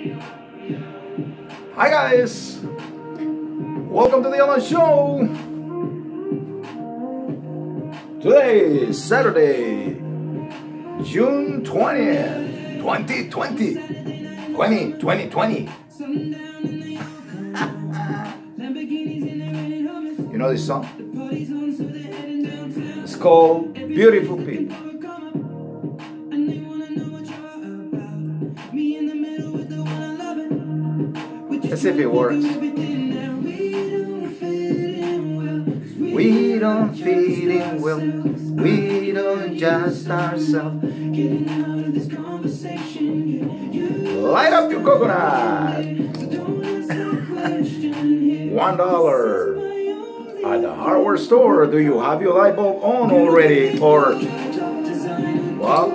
Hi guys, welcome to the Ellen Show. Today is Saturday, June 20th, 2020. 2020. You know this song? It's called Beautiful People. Let's see if it works. We don't fit in well. We don't just ourselves. Light up your coconut. $1 at the hardware store. Do you have your light bulb on already? Or, well,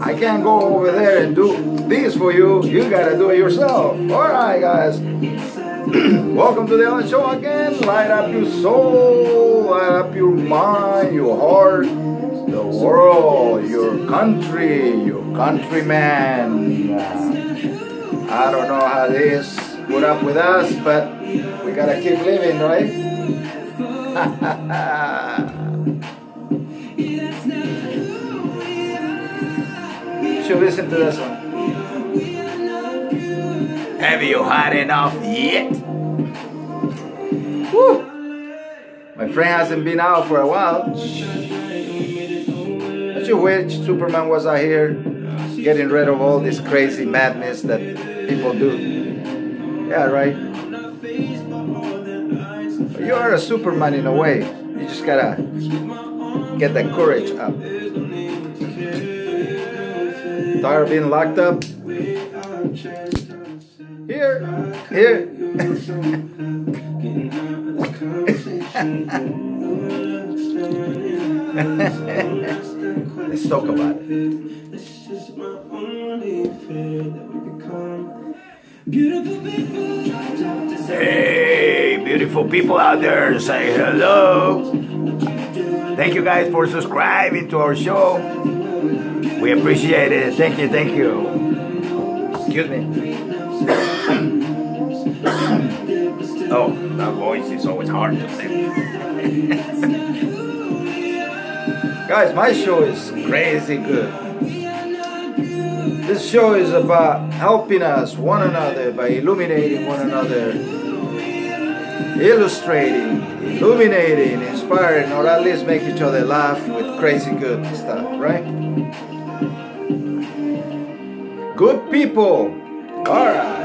I can't go over there and do this for you. You gotta do it yourself. Alright guys, welcome to the Ellen Show again. Light up your soul, light up your mind, your heart, the world, your country, your countrymen. I don't know how this put up with us, but we gotta keep living, right? Should listen to this one. Have you had enough yet? Woo. My friend hasn't been out for a while. Don't you wish Superman was out here getting rid of all this crazy madness that people do? Yeah, right? But you are a Superman in a way. You just gotta get that courage up. Tired of being locked up? Here. Let's talk about it. Hey, beautiful people out there, say hello. Thank you guys for subscribing to our show. We appreciate it. Thank you, thank you. Excuse me. Oh, that voice is always hard to say. Guys, my show is crazy good. This show is about helping us, one another, by illuminating one another, illustrating, illuminating, inspiring, or at least make each other laugh with crazy good stuff, right? Good people. Alright.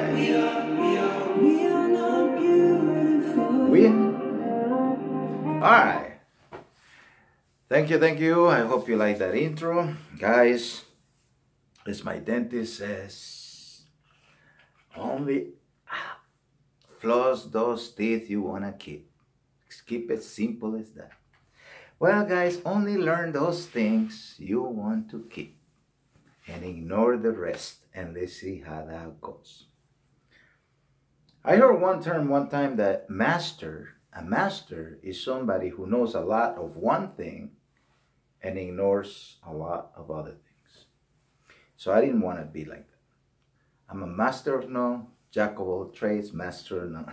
Alright. Thank you. I hope you like that intro. Guys, as my dentist says, only floss those teeth you want to keep. Keep it simple as that. Well, guys, only learn those things you want to keep and ignore the rest, and let's see how that goes. I heard one time that a master is somebody who knows a lot of one thing and ignores a lot of other things. So I didn't want to be like that. I'm a master of none, jack of all trades, master of none.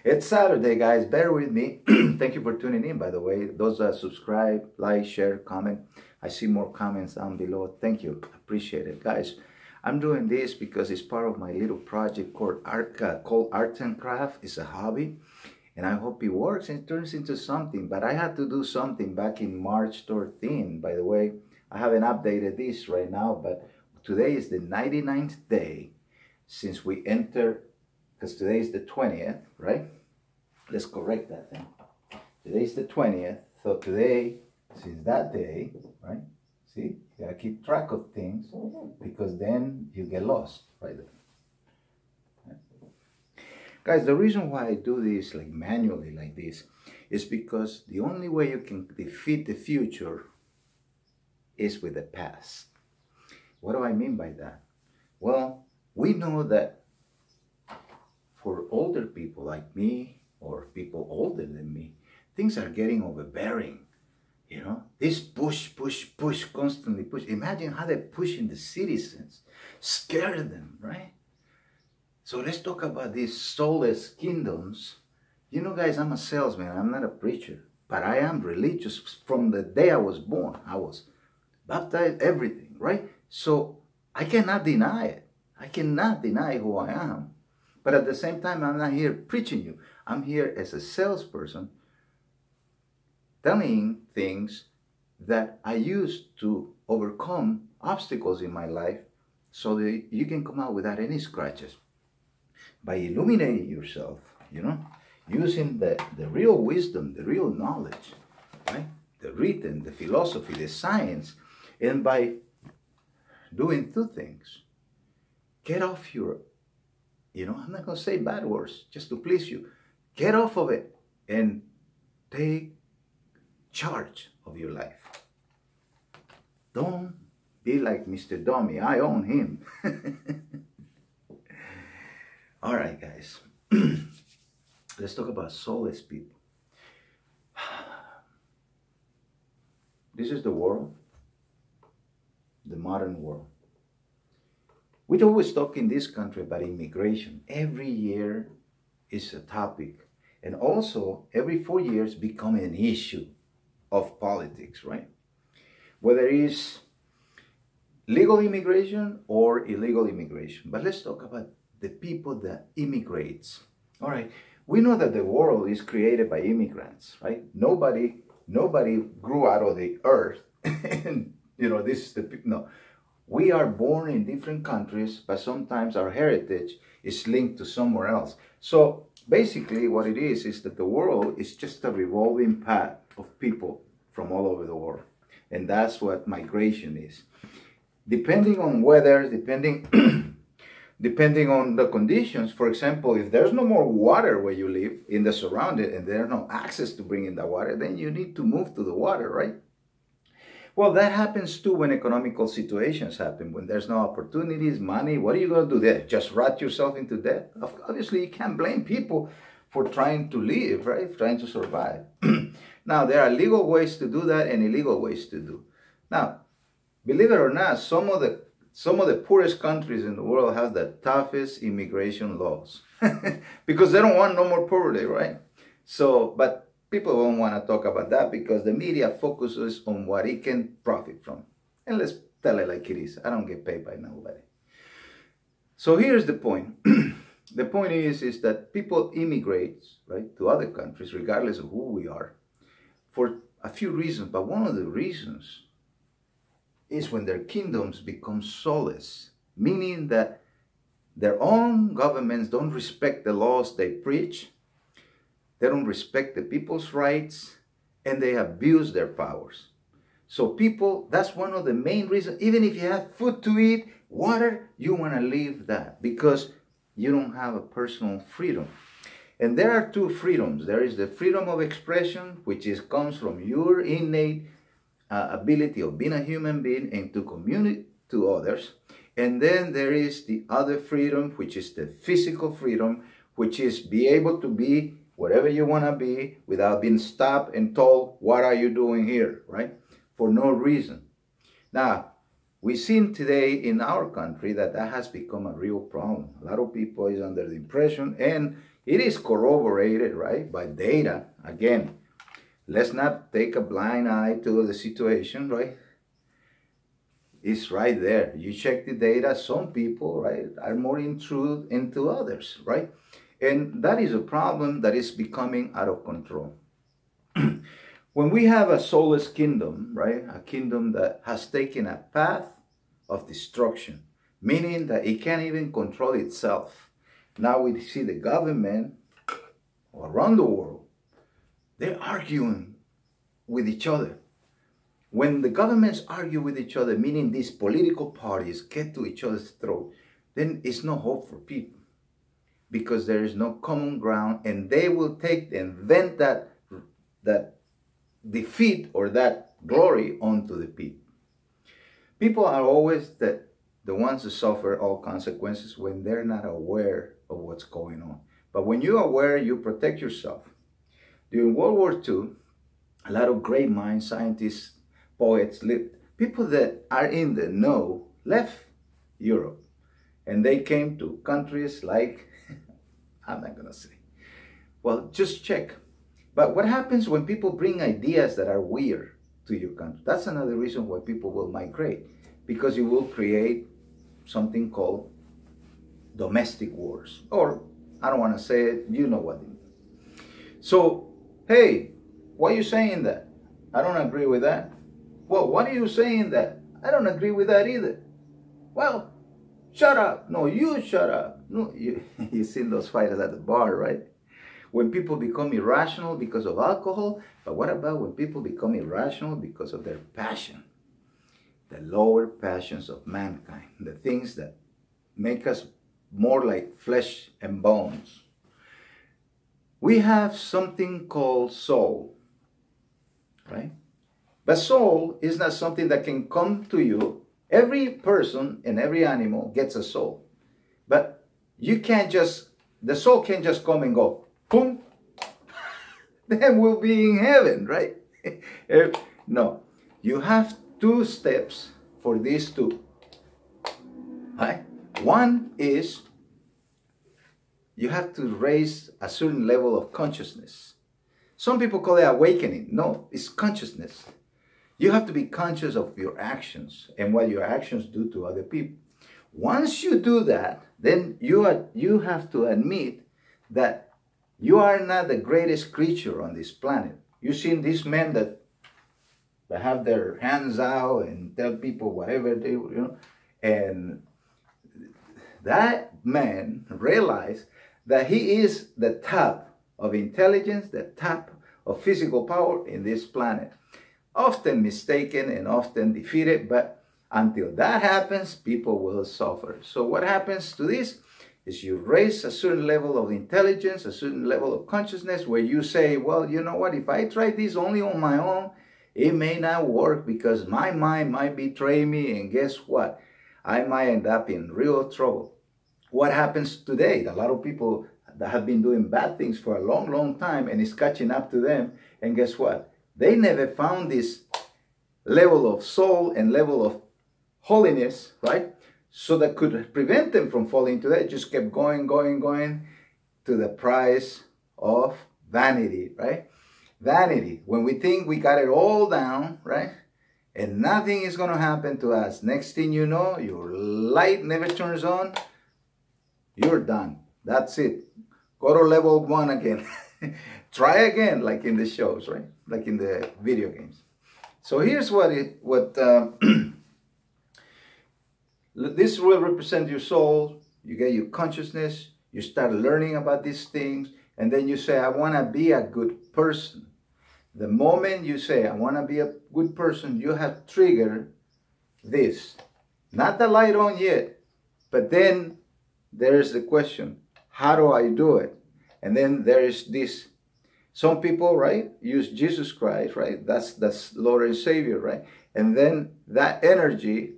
It's Saturday, guys. Bear with me. Thank you for tuning in, by the way. Those that subscribe, like, share, comment. I see more comments down below. Thank you. Appreciate it, guys. I'm doing this because it's part of my little project called Art and Craft. It's a hobby, and I hope it works and turns into something. But I had to do something back in March 13. By the way, I haven't updated this right now, but today is the 99th day since we entered, because today is the 20th, right? Let's correct that thing. Today is the 20th, so today, since that day, right? See, you gotta keep track of things because then you get lost right there. Right? Guys, the reason why I do this like manually like this is because the only way you can defeat the future is with the past. What do I mean by that? Well, we know that for older people like me or people older than me, things are getting overbearing. You know, this push, push, push, constantly push. Imagine how they're pushing the citizens, scare them, right? So let's talk about these soulless kingdoms. You know, guys, I'm a salesman. I'm not a preacher, but I am religious from the day I was born. I was baptized, everything, right? So I cannot deny it. I cannot deny who I am. But at the same time, I'm not here preaching you. I'm here as a salesperson telling things that I used to overcome obstacles in my life so that you can come out without any scratches. By illuminating yourself, you know, using the real wisdom, the real knowledge, right? The written, the philosophy, the science, and by doing two things. Get off your, I'm not going to say bad words just to please you. Get off of it and take charge of your life. Don't be like Mr. Dummy. I own him. All right, guys. Let's talk about soulless people. This is the world, the modern world. We always talk in this country about immigration. Every year is a topic. And also, every 4 years become an issue of politics, right? Whether it's legal immigration or illegal immigration. But let's talk about the people that immigrates. All right, we know that the world is created by immigrants, right? Nobody grew out of the earth and, this is the, no. We are born in different countries, but sometimes our heritage is linked to somewhere else. So basically what it is that the world is just a revolving path of people from all over the world. And that's what migration is. Depending on weather, depending on the conditions, for example, if there's no more water where you live in the surrounding and there's no access to bring in the water, then you need to move to the water, right? Well, that happens too when economical situations happen, when there's no opportunities, money. What are you going to do there? Just rot yourself into debt? Obviously, you can't blame people for trying to live, right? Trying to survive. Now, there are legal ways to do that and illegal ways to do. Now, believe it or not, some of the poorest countries in the world have the toughest immigration laws because they don't want no more poverty, right? So, but people don't want to talk about that because the media focuses on what it can profit from. And let's tell it like it is. I don't get paid by nobody. So here's the point. The point is that people immigrate, right, to other countries, regardless of who we are, for a few reasons. But one of the reasons is when their kingdoms become soulless, meaning that their own governments don't respect the laws they preach, they don't respect the people's rights, and they abuse their powers. So people, that's one of the main reasons, even if you have food to eat, water, you want to leave that because you don't have a personal freedom. And there are two freedoms. There is the freedom of expression, which comes from your innate ability of being a human being and to communicate to others. And then there is the other freedom, which is the physical freedom, which is be able to be whatever you want to be without being stopped and told, what are you doing here, right? For no reason. Now, we've seen today in our country that has become a real problem. A lot of people is under the impression, and it is corroborated, right, by data. Again, let's not take a blind eye to the situation, right? It's right there. You check the data, some people, right, are more intrude into others, right? And that is a problem that is becoming out of control. When we have a soulless kingdom, right, a kingdom that has taken a path of destruction, meaning that it can't even control itself. Now we see the government around the world, they're arguing with each other. When the governments argue with each other, meaning these political parties get to each other's throat, then it's no hope for people because there is no common ground, and they will take and vent that defeat or that glory onto the people. People are always the ones who suffer all consequences when they're not aware of what's going on. But when you're aware, you protect yourself. During World War II, a lot of great minds, scientists, poets, people that are in the know left Europe. And they came to countries like, I'm not going to say. Well, just check. But what happens when people bring ideas that are weird to your country? That's another reason why people will migrate. Because you will create something called domestic wars. Or, I don't want to say it, you know what it means. So, hey, why are you saying that? I don't agree with that. Well, why are you saying that? I don't agree with that either. Well, shut up. No, you shut up. No, you've seen those fighters at the bar, right? When people become irrational because of alcohol, but what about when people become irrational because of their passion? The lower passions of mankind, the things that make us more like flesh and bones. We have something called soul, right? But soul is not something that can come to you. Every person and every animal gets a soul. But you can't just, the soul can't just come and go, boom, then we'll be in heaven, right? No, you have 2 steps for these 2, right? One is you have to raise a certain level of consciousness. Some people call it awakening. No, it's consciousness. You have to be conscious of your actions and what your actions do to other people. Once you do that, then you have to admit that you are not the greatest creature on this planet. You've seen these men that have their hands out and tell people whatever they, and that man realized that he is the top of intelligence, the top of physical power in this planet. Often mistaken and often defeated, but until that happens, people will suffer. So what happens to this is you raise a certain level of intelligence, a certain level of consciousness where you say, well, you know what, if I try this only on my own, it may not work because my mind might betray me, and guess what? I might end up in real trouble. What happens today? A lot of people that have been doing bad things for a long, long time, and it's catching up to them, and guess what? They never found this level of soul and level of holiness, right? So that could prevent them from falling into that. It just kept going to the price of vanity, right? Vanity. When we think we got it all down, right? And nothing is going to happen to us. Next thing you know, your light never turns on. You're done. That's it. Go to level 1 again. Try again, like in the shows, right? Like in the video games. So here's this will represent your soul. You get your consciousness. You start learning about these things. And then you say, I want to be a good person. The moment you say, I want to be a good person, you have triggered this. Not the light on yet. But then there's the question, how do I do it? And then there is this. Some people, right, use Jesus Christ, right? That's Lord and Savior, right? And then that energy,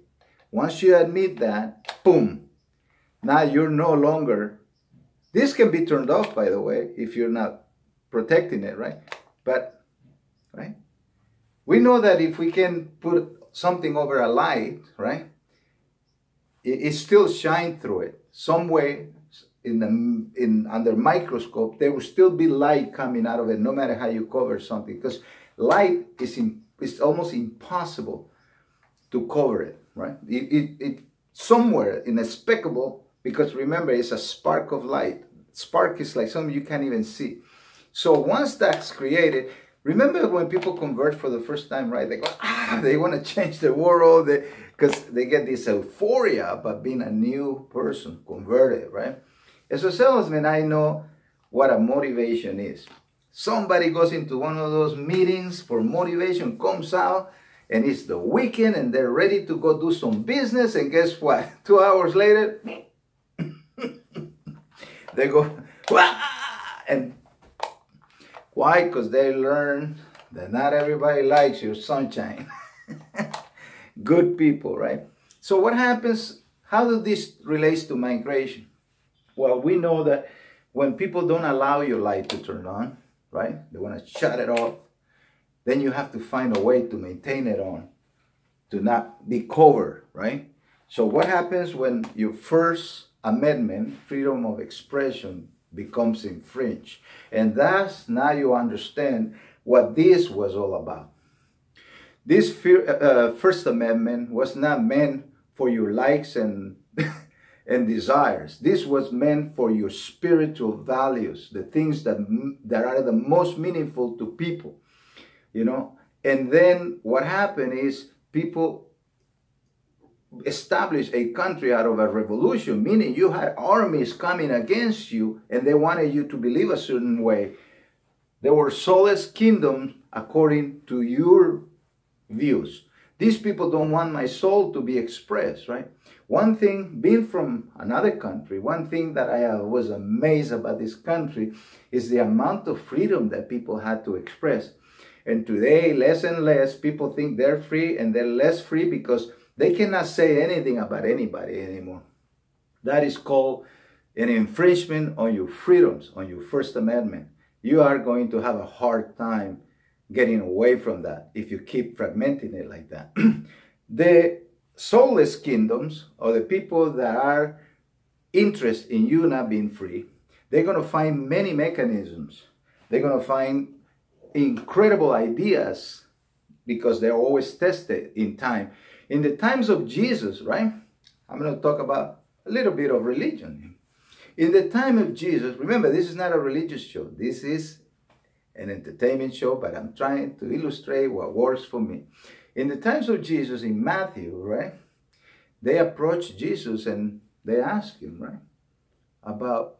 once you admit that, boom, now you're no longer, this can be turned off, by the way, if you're not protecting it, right? But, right, we know that if we can put something over a light, right, it still shines through it. Some way, under microscope, there will still be light coming out of it, no matter how you cover something, because light is almost impossible to cover it, right? It somewhere inexplicable, because remember, it's a spark of light. Spark is like something you can't even see. So once that's created, remember when people convert for the first time, right? They go, they want to change the world, because they get this euphoria about being a new person, converted, right? As a salesman, I know what a motivation is. Somebody goes into one of those meetings for motivation, comes out, and it's the weekend, and they're ready to go do some business, and guess what? 2 hours later, they go, wah! And why? Because they learn that not everybody likes your sunshine. Good people, right? So what happens? How does this relate to migration? Well, we know that when people don't allow your light to turn on, right? They want to shut it off. then you have to find a way to maintain it on, to not be covered, right? So what happens when your First Amendment, freedom of expression, becomes infringed? And that's now you understand what this was all about. This First Amendment was not meant for your likes and and desires. This was meant for your spiritual values, the things that are the most meaningful to people, you know. And then what happened is people established a country out of a revolution, meaning you had armies coming against you and they wanted you to believe a certain way. There were soulless kingdoms according to your views. These people don't want my soul to be expressed, right? One thing, being from another country, one thing that I was amazed about this country is the amount of freedom that people had to express. And today, less and less, people think they're free, and they're less free because they cannot say anything about anybody anymore. That is called an infringement on your freedoms, on your First Amendment. You are going to have a hard time getting away from that if you keep fragmenting it like that. The soulless kingdoms, or the people that are interested in you not being free, they're going to find many mechanisms. They're going to find incredible ideas because they're always tested in time. In the times of Jesus, right? I'm going to talk about a little bit of religion. In the time of Jesus, remember, this is not a religious show. This is an entertainment show, but I'm trying to illustrate what works for me. In the times of Jesus in Matthew, right, they approached Jesus and they asked him, right, about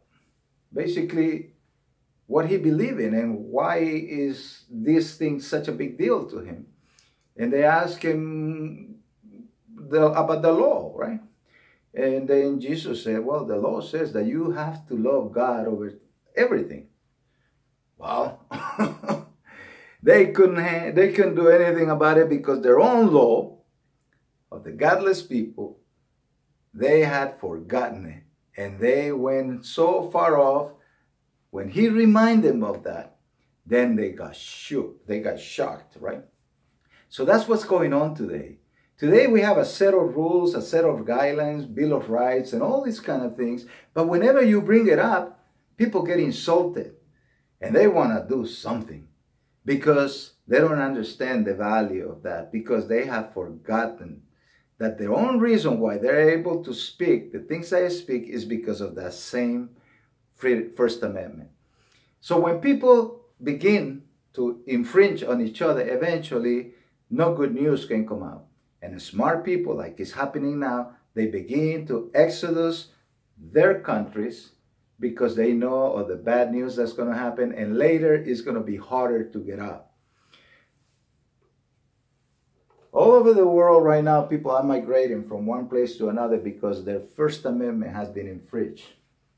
basically what he believed in and why is this thing such a big deal to him. And they asked him about the law, right? And then Jesus said, well, the law says that you have to love God over everything. Well, they couldn't do anything about it because their own law of the godless people, they had forgotten it. And they went so far off. When he reminded them of that, then they got shook. They got shocked, right? So that's what's going on today. Today we have a set of rules, a set of guidelines, Bill of Rights, and all these kind of things. But whenever you bring it up, people get insulted. And they want to do something because they don't understand the value of that, because they have forgotten that the only reason why they're able to speak the things I speak is because of that same First Amendment. So when people begin to infringe on each other, eventually no good news can come out. And smart people, like it's happening now, they begin to exodus their countries because they know of the bad news that's going to happen, and later it's going to be harder to get out. All over the world right now, people are migrating from one place to another because their First Amendment has been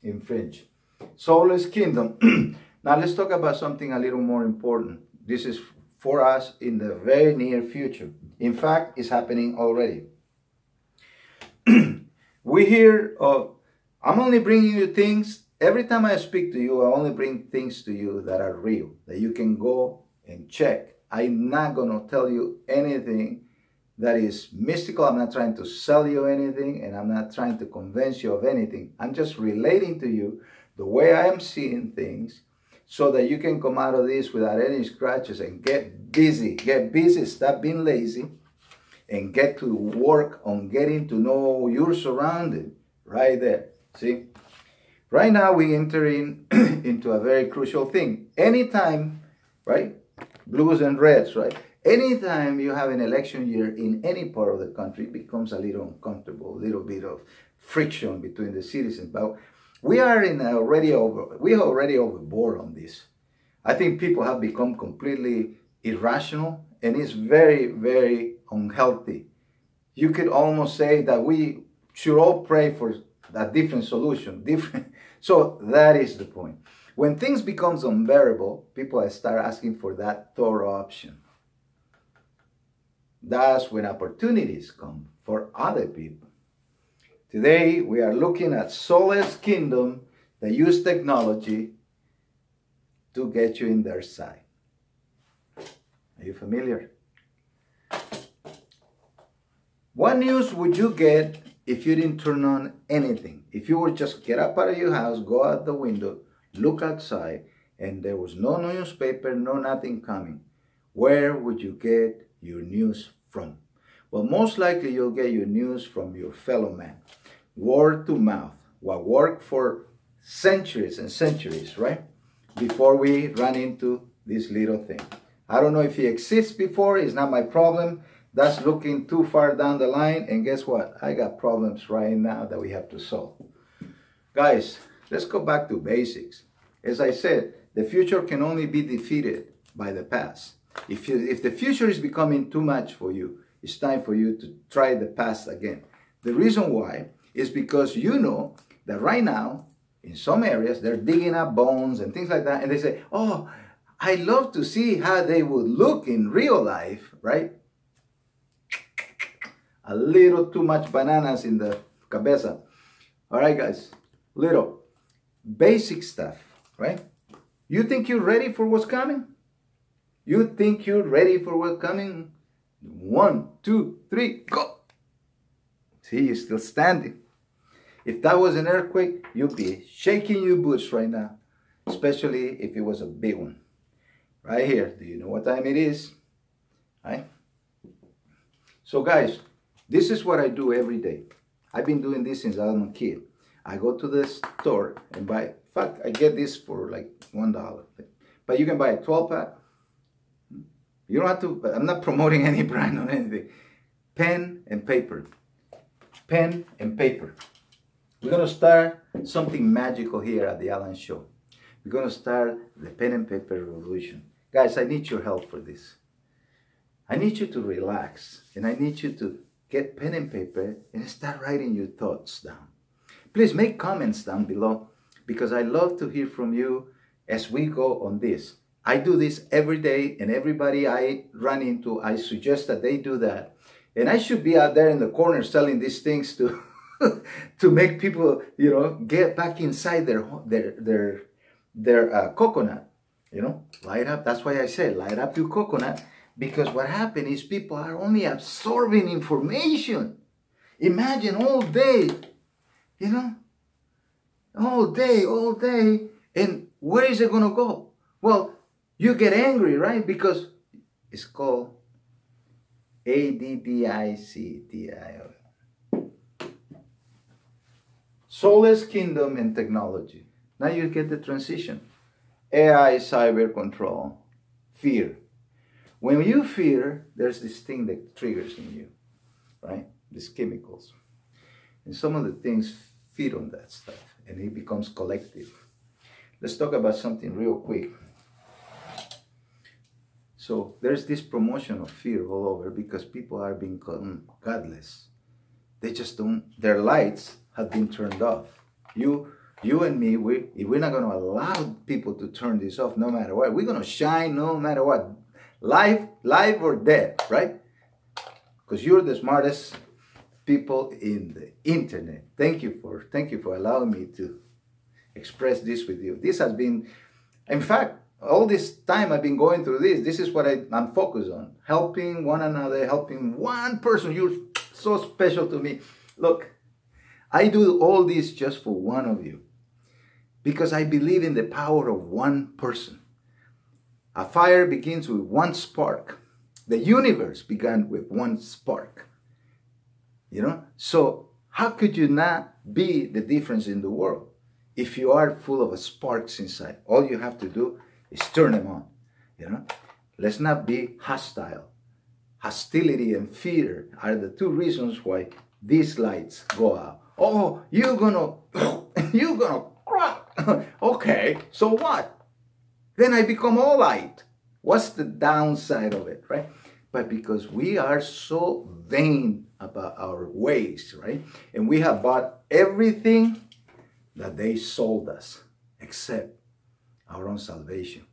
infringed. Soulless kingdom. Now let's talk about something a little more important. This is for us in the very near future. In fact, it's happening already. We hear of, I'm only bringing you things. Every time I speak to you, I only bring things to you that are real, that you can go and check. I'm not going to tell you anything that is mystical. I'm not trying to sell you anything, and I'm not trying to convince you of anything. I'm just relating to you the way I am seeing things so that you can come out of this without any scratches and get busy. Get busy, stop being lazy, and get to work on getting to know your surrounding right there. See? Right now, we enter into a very crucial thing. Anytime, right? Blues and reds, right? Anytime you have an election year in any part of the country, it becomes a little uncomfortable, a little bit of friction between the citizens. But we are already overboard on this. I think people have become completely irrational, and it's very, very unhealthy. You could almost say that we should all pray for a different solution, So that is the point. When things becomes unbearable, people start asking for that third option. That's when opportunities come for other people. Today, we are looking at soulless kingdom that use technology to get you in their side. Are you familiar? What news would you get if you didn't turn on anything? If you were just get up out of your house, go out the window, look outside, and there was no newspaper, no nothing coming, where would you get your news from? Well, most likely you'll get your news from your fellow man. Word to mouth. What worked for centuries and centuries, right? Before we run into this little thing. I don't know if he exists before, it's not my problem. That's looking too far down the line, and guess what? I got problems right now that we have to solve. Guys, let's go back to basics. As I said, the future can only be defeated by the past. If the future is becoming too much for you, it's time for you to try the past again. The reason why is because you know that right now, in some areas, they're digging up bones and things like that, and they say, oh, I love to see how they would look in real life, right? A little too much bananas in the cabeza. All right, guys, little basic stuff, right? You think you're ready for what's coming? You think you're ready for what's coming? 1, 2, 3, go. See, you're still standing. If that was an earthquake, you'd be shaking your boots right now, especially if it was a big one. Right here, do you know what time it is? Right? So guys, this is what I do every day. I've been doing this since I was a kid. I go to the store and buy, in fact, I get this for like $1. But you can buy a 12-pack. You don't have to, I'm not promoting any brand or anything. Pen and paper. Pen and paper. We're going to start something magical here at the Alan Show. We're going to start the pen and paper revolution. Guys, I need your help for this. I need you to relax, and I need you to get pen and paper and start writing your thoughts down. Please make comments down below, because I love to hear from you as we go on this. I do this every day, and everybody I run into, I suggest that they do that. And I should be out there in the corner selling these things to to make people, you know, get back inside their coconut. You know, light up. That's why I say light up your coconut, because what happened is people are only absorbing information. Imagine all day, you know, all day, and where is it going to go? Well, you get angry, right? Because it's called ADDICTIO. Soulless Kingdom and Technology. Now you get the transition. AI, cyber control, fear. When you fear, there's this thing that triggers in you, right? These chemicals. And some of the things feed on that stuff, and it becomes collective. Let's talk about something real quick. So there's this promotion of fear all over because people are being godless. They just don't, their lights have been turned off. You and me, we're not going to allow people to turn this off no matter what. We're going to shine no matter what. Live or dead, right? Because you're the smartest people in the internet. Thank you for allowing me to express this with you. This has been, in fact, all this time I've been going through this. This is what I'm focused on. Helping one another, helping one person. You're so special to me. Look, I do all this just for one of you, because I believe in the power of one person. A fire begins with one spark. The universe began with one spark. You know? So how could you not be the difference in the world if you are full of sparks inside? All you have to do is turn them on. You know? Let's not be hostile. Hostility and fear are the two reasons why these lights go out. Oh, you're gonna cry. Okay, so what? Then I become all light. What's the downside of it, right? But because we are so vain about our ways, right? And we have bought everything that they sold us except our own salvation.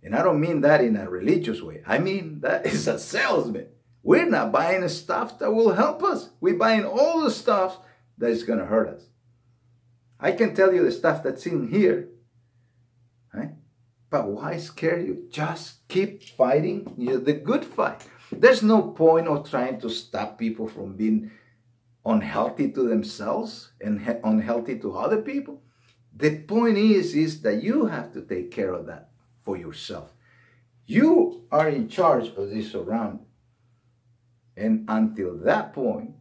And I don't mean that in a religious way. I mean that is a salesman. We're not buying stuff that will help us. We're buying all the stuff that is going to hurt us. I can tell you the stuff that's in here, right? But why scare you? Just keep fighting the good fight. There's no point of trying to stop people from being unhealthy to themselves and unhealthy to other people. The point is that you have to take care of that for yourself. You are in charge of this surrounding. And until that point,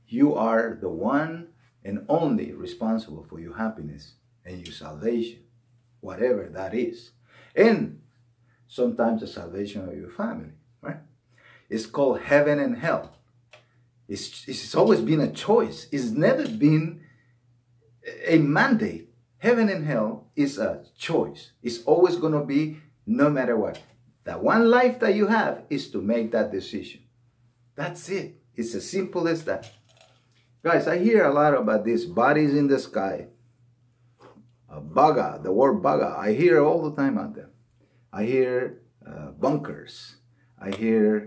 you are the one and only responsible for your happiness and your salvation, whatever that is. And sometimes the salvation of your family, right? It's called heaven and hell. It's always been a choice. It's never been a mandate. Heaven and hell is a choice. It's always going to be, no matter what. That one life that you have is to make that decision. That's it. It's as simple as that. Guys, I hear a lot about these bodies in the sky. Baga, the word baga, I hear all the time out there. I hear bunkers. I hear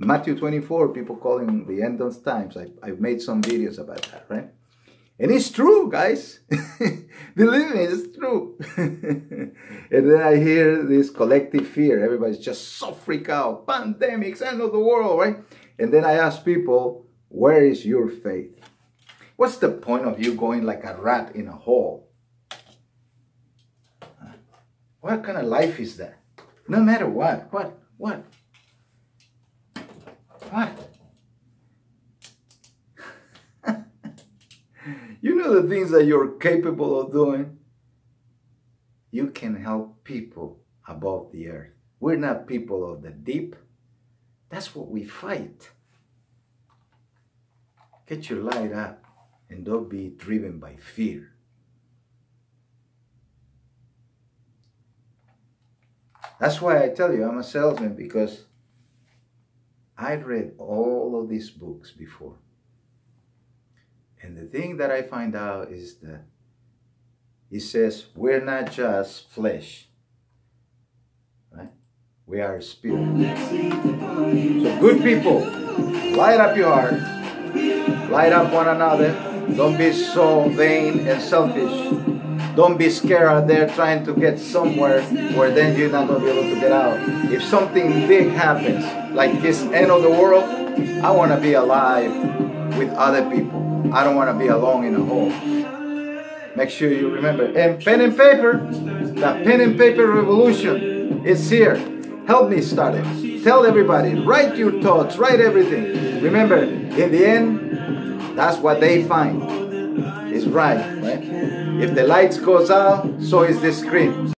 Matthew 24, people calling the end of times. I've made some videos about that, right? And it's true, guys. Believe me, it's true. And then I hear this collective fear. Everybody's just so freaked out. Pandemics, end of the world, right? And then I ask people, where is your faith? What's the point of you going like a rat in a hole? What kind of life is that? No matter what. What? You know the things that you're capable of doing? You can help people above the earth. We're not people of the deep. That's what we fight. Get your light up and don't be driven by fear. That's why I tell you I'm a salesman, because I've read all of these books before. And the thing that I find out is that it says we're not just flesh, right? We are spirit. So good people, light up your heart, light up one another. Don't be so vain and selfish. Don't be scared out there trying to get somewhere where then you're not going to be able to get out. If something big happens, like this end of the world, I want to be alive with other people. I don't want to be alone in a hole. Make sure you remember. And pen and paper, the pen and paper revolution is here. Help me start it. Tell everybody, write your thoughts, write everything. Remember, in the end, that's what they find is right? If the lights goes out, so is the screen.